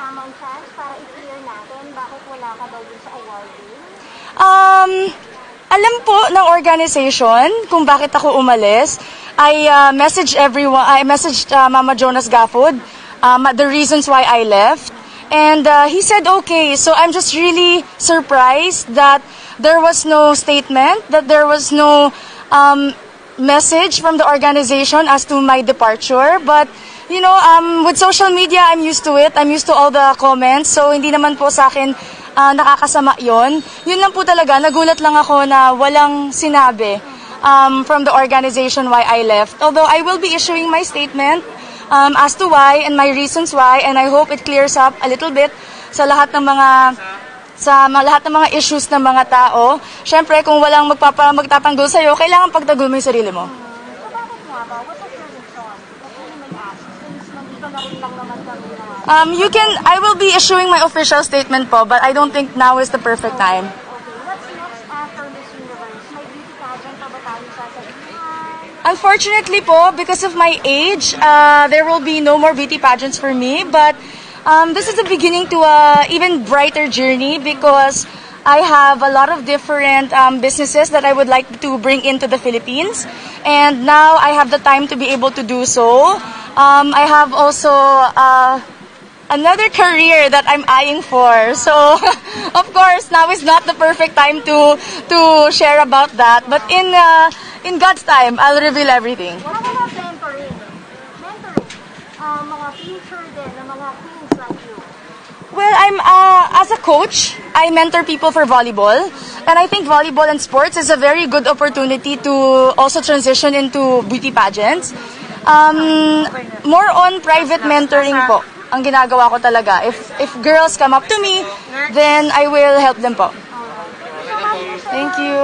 tamang chance para i-clear natin bakit wala ka daw dun sa awarding? Alam po ng organization kung bakit ako umalis. I messaged everyone. I messaged Mama Jonas Gafford the reasons why I left. And he said okay. So I'm just really surprised that there was no statement, that there was no message from the organization as to my departure. But you know, with social media, I'm used to it. I'm used to all the comments. So hindi naman po sa akin nakakasama yon. Yun lang po talaga. Nagulat lang ako na walang sinabi from the organization why I left. Although I will be issuing my statement as to why and my reasons why, and I hope it clears up a little bit sa lahat ng mga issues ng mga tao. Syempre, kung walang magtatanggol sa'yo, kailangan pagtanggol mo yung sarili mo. So bakit nga ba? What was your reason? What can you ask? Since nandito na rin lang naman kami I will be issuing my official statement po, but I don't think now is the perfect time. Okay, what's next after Miss Universe? May beauty pageant pa ba tayo sasabihan? Unfortunately po, because of my age, there will be no more beauty pageants for me. But this is the beginning to a even brighter journey because I have a lot of different businesses that I would like to bring into the Philippines. And now I have the time to be able to do so. I have also another career that I'm eyeing for. So, of course, now is not the perfect time to share about that. But in God's time, I'll reveal everything. What about mentoring? Mga future din, ng mga queens like you. Well, I'm as a coach, I mentor people for volleyball. And I think volleyball and sports is a very good opportunity to also transition into beauty pageants. More on private mentoring po ang ginagawa ko talaga. If girls come up to me, then I will help them po. So, Thank you.